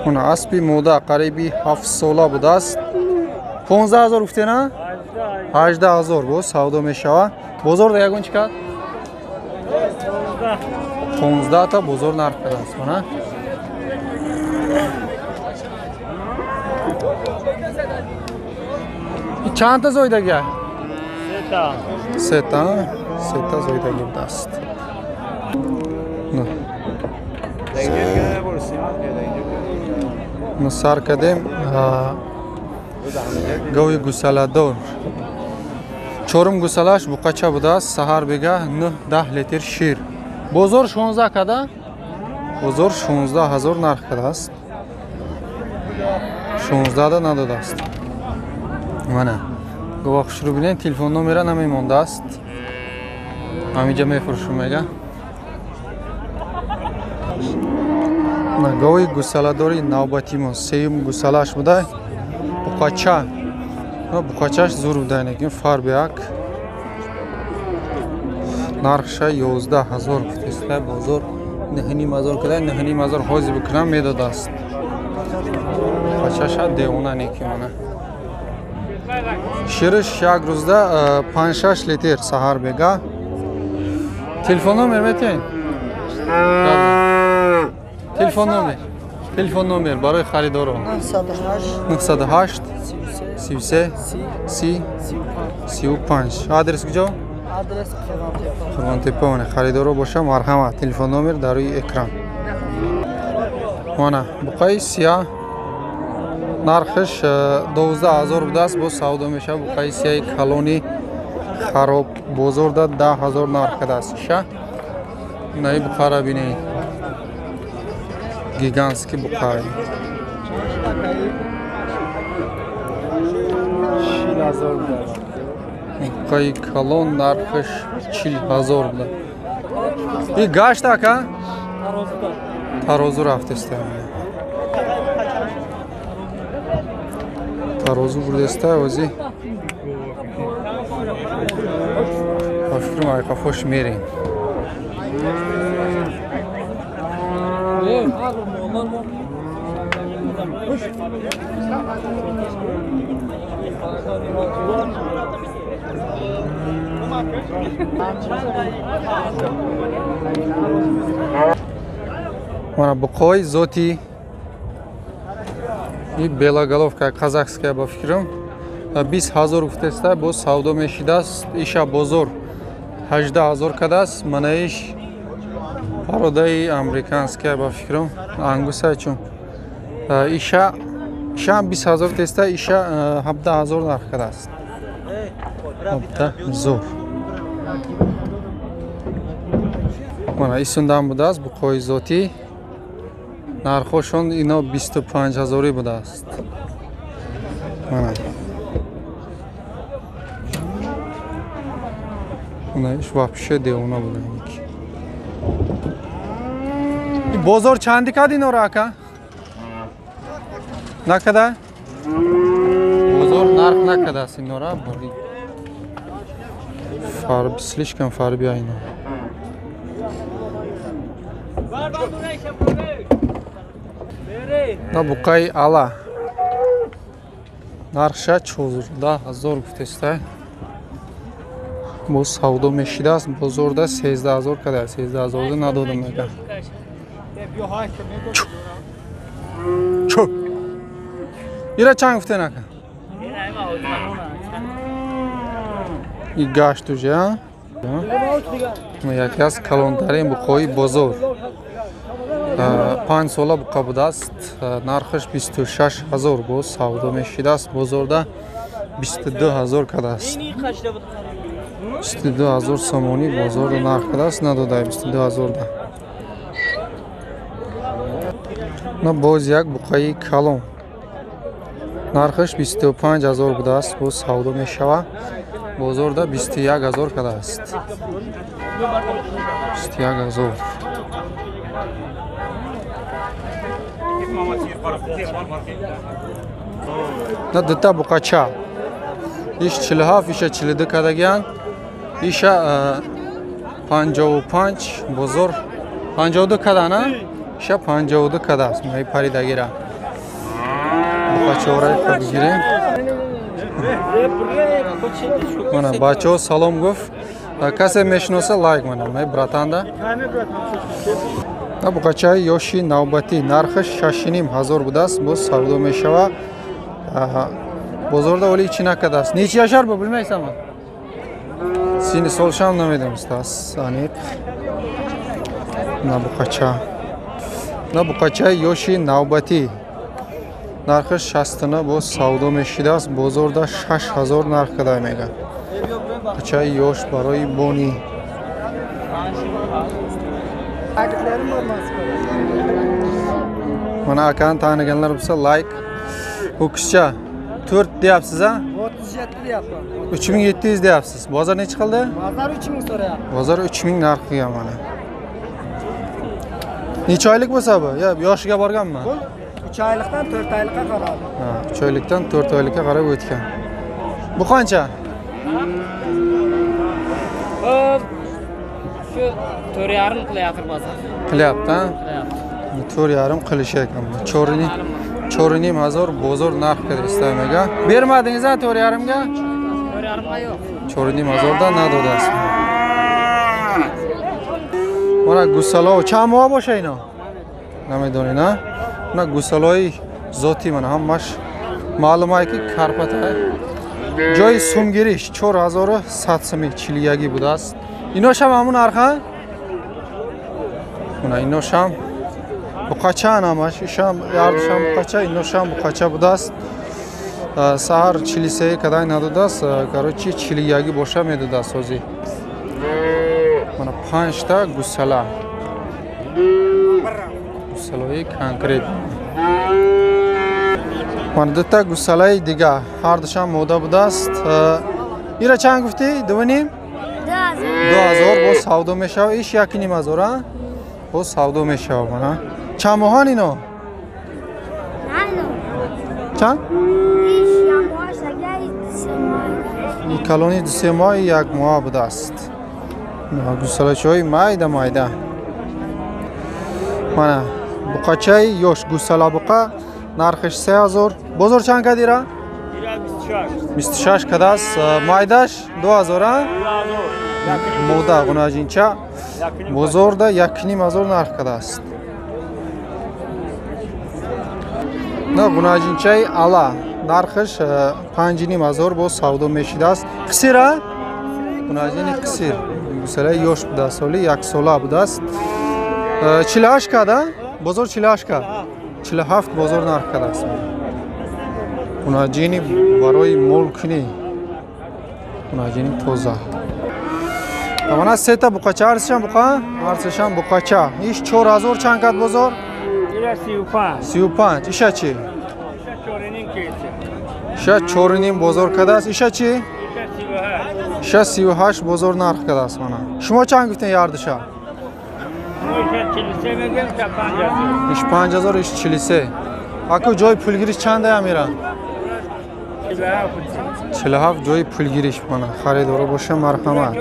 اون اسبی موده قریبی 7 ساله بوده است. 15000 گفته نه؟ 18000 بود سودا میشود. بزرگ یگون چقدر؟ 15 تا بزرگ نرخ کرده است نه؟ چند تا زایدگی؟ 3 تا زایدگی بوده است. ما سر کردیم گوی گوساله چورم گوسالهش بقچه بوده است. سهر بگه 9-10 لیتر شیر. بزرگ 16 کده؟ بزرگ 16000 نرخ کرده است. 16 دا نداده است. منه گواخش رو بینید تلفن نمره نمیمونده است. همینجا میفروشم میگه. گوی گوساله داری نوبتی ما سیم گوسالهش بوده. بقچهش زور بوده نگیم فر بیاک. نرخش 11000 است. بزرگ 9,500 کده 9,500 حاضر بکنم میداد است. بقچهش دیونه نیکیمونه. شیرش یک روزده 5-6 لیتر سهر بگه. تلفن نمبر میتین؟ تلفن نمبر برای خریدارو 908 33 30 35. آدرس کجا؟ آدرس خرمان تپه. خریدارو باشه مرحمت. تلفن نمبر در روی اکران. مانا بقای سیاه نرخش 12000 بوده است. با سودا میشه. بقای سیاه کلونی خراب بزرگ 10000 نرخ کرده است. نهی بخاره بینید گیگانسکی بخاره بقای کلون نرخش 40000 بوده. این گشت که ترازو رفته است. ترازو برده است. وزی افرم ای خوش میرین. مانا بقای زوتی این بیلا گلوفکا قزاقسکا با فکرم 20000 گفته است. با سودا میشده است. ایشا بزرگ 18000 کده است. منایش برادای امریکانسکا با فکرم انگوسه چون ایشا 20000 تسته. ایشا 17000 نرخ کده است. 17000 مانا ایسوندم بوده است. بقای زوتی نرخشون اینا 25000 بوده است. اونایش واپشه دیونا بوده. بازار چندی کد اینا را که؟ نکده؟ بازار نرخ نکده است اینا را. فار بسلیش کن فار بیا اینا. نه بقای علا نرخش 14000 گفته است. با سودا میشده است. بزرگ 13000 کده است. 13000 ندادم میگه. چو ایرا چند گفته نکن؟ این گشت توشه ها؟ یکی از کلانترین بقای بزرگ 5 ساله بقا بوده است. نرخش 26000 بود سودا میشده است. بزرگ 22000 کده است. 22000 سامانی بزرگ نرخ کده است. نداده 22000 ده. نه باز یک بقای کلان نرخش 25000 بوده است. با سودا میشود. بزرگ 21000 کده است. 21000 نه دوتا بقچه ایش 47 ایش 42 کدگیان. ایش 55 بزرگ 52 کده نه؟ ایش 52 کده است. مایی پریدگی را Baqacho'ray qilib giring. Mana Baqacho salom guf. Kase meshnosa like mana, may bratanda. Baqachoy yoshi navbati narxi 6500 budas. Bu savdo meshava. Bozorda o'li chinakada. Necha yashar bu bilmaysanmi? Seni solsham namaydimiz tas. Aniq. Na Baqacho. Na Baqachoy yoshi navbati. Narxi 60 na bu savdo meshidas. Bozorda 6000 narxida mega. Baqachoy yosh baroy boni. Mana akani taniganlar bo'lsa like. Bu qizcha 4 deyapsiz ha? 37 deyapman. 3700 deyapsiz. Bozor necha qildi? Bozor 3000 so'rayapti. Bozor 3000 narx qilgan mana. Necha oylik bo'lsa bu? Ya yoshiga borganmi? Bu 3 oylikdan 4 oylikka qaradi. Ha, 3 oylikdan 4 oylikka qarab o'tgan. Bu qancha? Şu 4,5 qilyapti bozor. Qilyapti, ha? 4,5 qilish ekan. Chorini mazor bozor narx qilishdamiga. Bermadingiz ha 4,5 ga? 4,5 ga yo'q. Chorini mazorda nadodasi. Mana gusalo chamo boshayna. Namidonina. Mana gusaloy zoti mana hammash ma'lumotki karpata. Joy sumgirish 4000 satsimi chiliyagi budas. Inosham hamon narxa? Mana inosham Baqacho namash, isham yardisham Baqacho, inosham Baqacho budas. Sahar chilise kaday nadodas, короче chiliyagi bosham das o'zi. Mana 5 ta gusala. Gusaloy konkret. Mana detta gusalay diga hardisham moda budast. Ira chang gufti? Davanim? 2000 bu savdo meshav ish yakini mazora. Bu savdo meshav mana. Chamohan ino? Chan? ish yamosaga itsemay. Koloni dsemay yak moa budast. Mana gusalachoy mayda. Mana Baqachoy yosh gusala buqa narxi 3000. Bozor chanka dira? 26 kadas maydash 2000 ha? Moda g'unajincha bozorda yakini mazor narx kadast. Na g'unajincha ala narxish 5 mazor bu savdo meshidas. Qisira? G'unajini qisir. Gusala yosh budasoli yak sola budas. Chilashkada bozor chilashka. 47 bozor narx kadast. G'unajini baroy molkini. G'unajini toza. Mana seta Baqacho arsham buqa, arsham Baqacho. Ish 4000 chankat bozor. 35. Ishachi. Isha chorining bozor kadas, ishachi. Isha 38 bozor narx kadas mana. Shimo chang guftan yardisha. Ish 5000 ish chilise. Aku joy pul girish chanda yamira. 47 joy pul girish mana. Xaridori bo'lsa marhamat.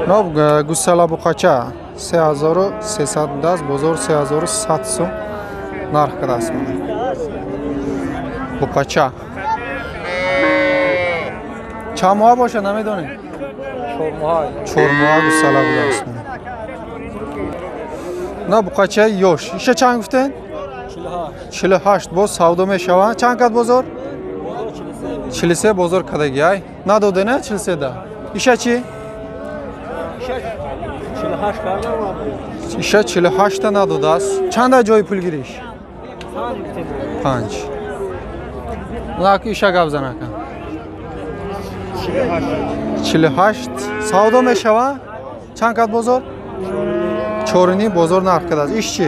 Nob gusala Baqacho 3310 bozor 3700 so'm narx qilasiz mana. Baqacho. Chamoa bo'lsa nima Chormoa gusala bo'lasiz. Na Baqacho yosh. Isha chang guftan? 48 bu savdo meshava. Chankat bozor? Chilise bozor kadagay. Na dodena Chiliseda. Ishachi? Isha 48 ta nadodas. Chanda joy pul girish? 5. Laki isha gavzan aka. 48 savdo meshava. Chankat bozor? Chorini bozor narx qiladi. Ishchi?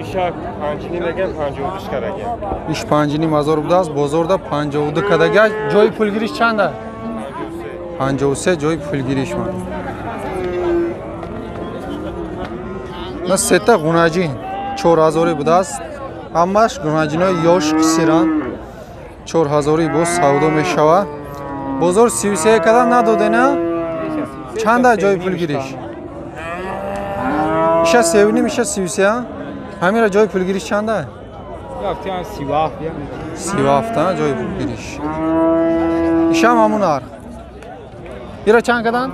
Isha 5 degan 50 qaragan. Ish 5 mazor budas, bozorda 50 kadaga joy pul girish chanda? 53 joy pul girish mana. Na seta g'unajin 4000 budas. Hammash g'unajinoy yosh qisiran 4000 bu savdo meshava. Bozor 33 kadar nadodena? Chanda joy pul girish? Isha sevnim isha 33 ha? Hamira joy pul girish chanda? Yok yani Sivas yani. Sivas'tan joy bir iş. İşam hamon narx. Bira çankadan?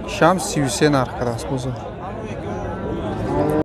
İşam 30 narx kadas bozor.